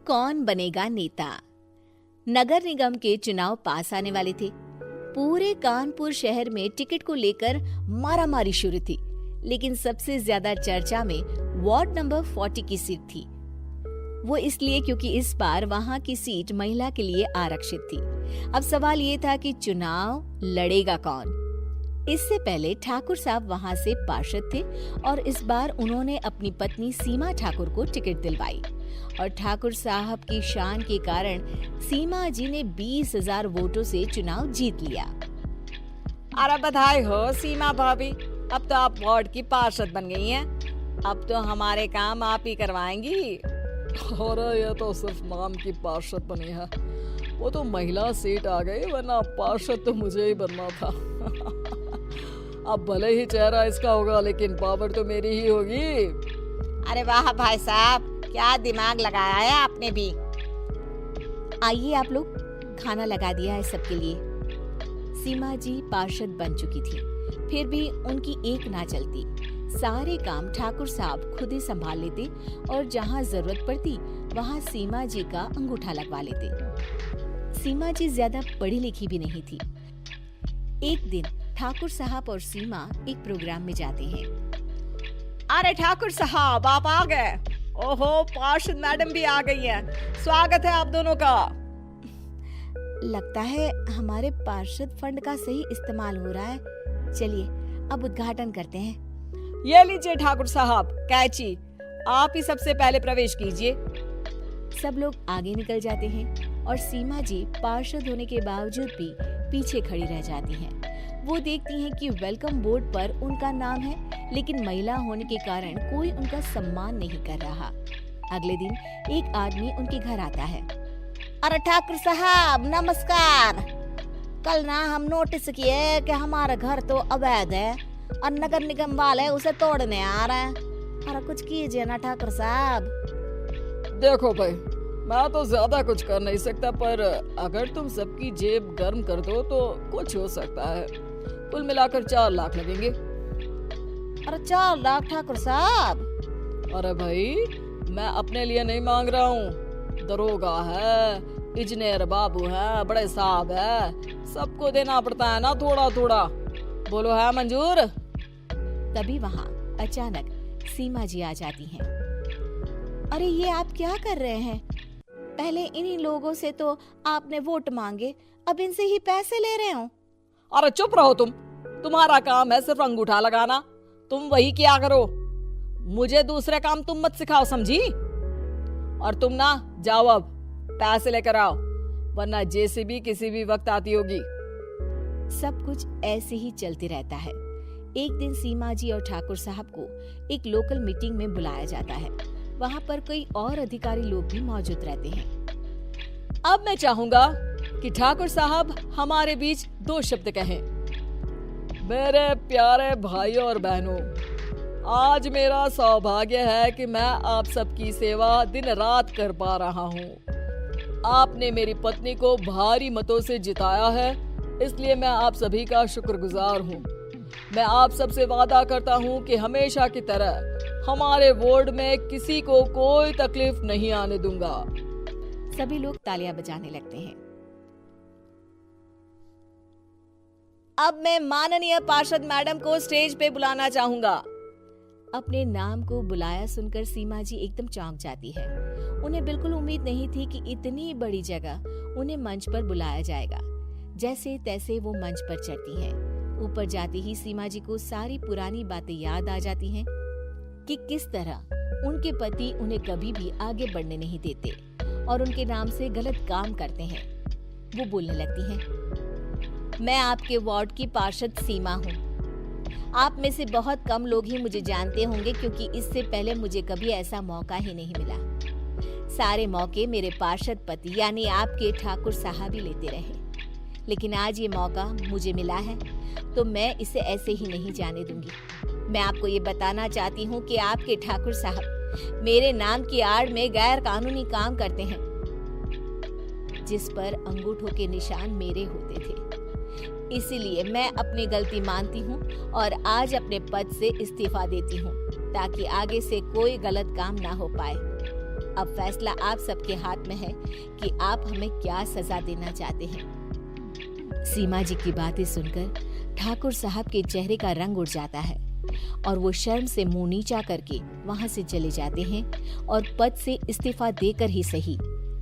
कौन बनेगा नेता। नगर निगम के चुनाव पास आने वाले थे। पूरे कानपुर शहर में टिकट को लेकर मारामारी शुरू थी, लेकिन सबसे ज्यादा चर्चा में वार्ड नंबर 40 की सीट थी। वो इसलिए क्योंकि इस बार वहां की सीट महिला के लिए आरक्षित थी। अब सवाल ये था कि चुनाव लड़ेगा कौन। इससे पहले ठाकुर साहब वहां से पार्षद थे और इस बार उन्होंने अपनी पत्नी सीमा ठाकुर को टिकट दिलवाई और ठाकुर साहब की शान के कारण सीमा जी ने 20,000 वोटों से चुनाव जीत लिया। अरे बधाई हो सीमा भाभी, अब तो आप वार्ड की पार्षद बन गई हैं। अब तो हमारे काम आप ही करवाएंगी। अरे ये तो सिर्फ नाम की पार्षद बनी है, वो तो महिला सीट आ गई, वरना पार्षद तो मुझे ही बनना था। अब भले ही चेहरा इसका होगा, लेकिन पावर तो मेरी ही होगी। अरे वाह भाई साहब, क्या दिमाग लगाया है आपने भी। आइए आप लोग, खाना लगा दिया है सबके लिए। सीमा जी पार्षद बन चुकी थी, फिर भी उनकी एक ना चलती। सारे काम ठाकुर साहब खुद ही संभाल लेते और जहाँ जरूरत पड़ती वहाँ सीमा जी का अंगूठा लगवा लेते। सीमा जी ज्यादा पढ़ी लिखी भी नहीं थी। एक दिन ठाकुर साहब और सीमा एक प्रोग्राम में जाते हैं। अरे ठाकुर साहब आप आ गए। ओहो, पार्षद मैडम भी आ गई है। स्वागत है आप दोनों का। लगता है हमारे पार्षद फंड का सही इस्तेमाल हो रहा है। चलिए अब उद्घाटन करते हैं। ये लीजिए ठाकुर साहब कैची, आप ही सबसे पहले प्रवेश कीजिए। सब लोग आगे निकल जाते हैं और सीमा जी पार्षद होने के बावजूद भी पीछे खड़ी रह जाती हैं। वो देखती हैं कि वेलकम बोर्ड पर उनका नाम है, लेकिन महिला होने के कारण कोई उनका सम्मान नहीं कर रहा। अगले दिन एक आदमी उनके घर आता है। अरे ठाकुर साहब नमस्कार। कल ना हम नोटिस किए कि हमारा घर तो अवैध है और नगर निगम वाले उसे तोड़ने आ रहे हैं। अरे कुछ कीजिए ना ठाकुर साहब। देखो भाई, मैं तो ज्यादा कुछ कर नहीं सकता, पर अगर तुम सबकी जेब गर्म कर दो तो कुछ हो सकता है। कुल मिलाकर 4 लाख लगेंगे। अरे 4 लाख ठाकुर साहब? अरे भाई, मैं अपने लिए नहीं मांग रहा हूँ। दरोगा है, इंजीनियर बाबू है, बड़े साहब है, सबको देना पड़ता है ना थोड़ा थोड़ा। बोलो है मंजूर? तभी वहाँ अचानक सीमा जी आ जाती हैं। अरे ये आप क्या कर रहे हैं? पहले इन्हीं लोगों से तो आपने वोट मांगे, अब इनसे ही पैसे ले रहे हो। अरे चुप रहो तुम, तुम्हारा काम है सिर्फ अंगूठा लगाना, तुम वही किया करो। मुझे दूसरे काम तुम मत सिखाओ, समझी? और तुम ना जाओ, अब पैसे लेकर आओ, वरना जेसीबी किसी भी वक्त आती होगी। सब कुछ ऐसे ही चलते रहता है। एक दिन सीमा जी और ठाकुर साहब को एक लोकल मीटिंग में बुलाया जाता है। वहाँ पर कई और अधिकारी लोग भी मौजूद रहते हैं। अब मैं चाहूंगा कि ठाकुर साहब हमारे बीच 2 शब्द कहें। मेरे प्यारे भाइयों और बहनों, आज मेरा सौभाग्य है कि मैं आप सबकी सेवा दिन रात कर पा रहा हूँ। आपने मेरी पत्नी को भारी मतों से जिताया है, इसलिए मैं आप सभी का शुक्रगुजार हूँ। मैं आप सबसे वादा करता हूँ कि हमेशा की तरह हमारे वार्ड में किसी को कोई तकलीफ नहीं आने दूंगा। सभी लोग तालियां बजाने लगते हैं। अब मैं माननीय पार्षद मैडम को स्टेज पे बुलाना चाहूंगा। अपने नाम को बुलाया सुनकर सीमा जी एकदम चौंक जाती है। उन्हें बिल्कुल उम्मीद नहीं थी कि इतनी बड़ी जगह उन्हें मंच पर बुलाया जाएगा। जैसे तैसे वो मंच पर चढ़ती हैं। ऊपर जाते ही सीमा जी को सारी पुरानी बातें याद आ जाती हैं कि किस तरह उनके पति उन्हें कभी भी आगे बढ़ने नहीं देते और उनके नाम से गलत काम करते हैं। वो बोलने लगती हैं, मैं आपके वार्ड की पार्षद सीमा हूँ। आप में से बहुत कम लोग ही मुझे जानते होंगे, क्योंकि इससे पहले मुझे कभी ऐसा मौका ही नहीं मिला। सारे मौके मेरे पार्षद पति यानी आपके ठाकुर साहब ही लेते रहे, लेकिन आज ये मौका मुझे मिला है तो मैं इसे ऐसे ही नहीं जाने दूंगी। मैं आपको ये बताना चाहती हूँ कि आपके ठाकुर साहब मेरे नाम की आड़ में गैर कानूनी काम करते हैं, जिस पर अंगूठों के निशान मेरे होते थे। इसीलिए मैं अपनी गलती मानती हूँ और आज अपने पद से इस्तीफा देती हूँ, ताकि आगे से कोई गलत काम ना हो पाए। अब फैसला आप सबके हाथ में है कि आप हमें क्या सजा देना चाहते हैं। सीमा जी की बातें सुनकर ठाकुर साहब के चेहरे का रंग उड़ जाता है और वो शर्म से मुंह नीचा करके वहां से चले जाते हैं और पद से इस्तीफा देकर ही सही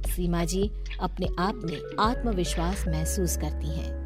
सीमा जी अपने आप में आत्मविश्वास महसूस करती हैं।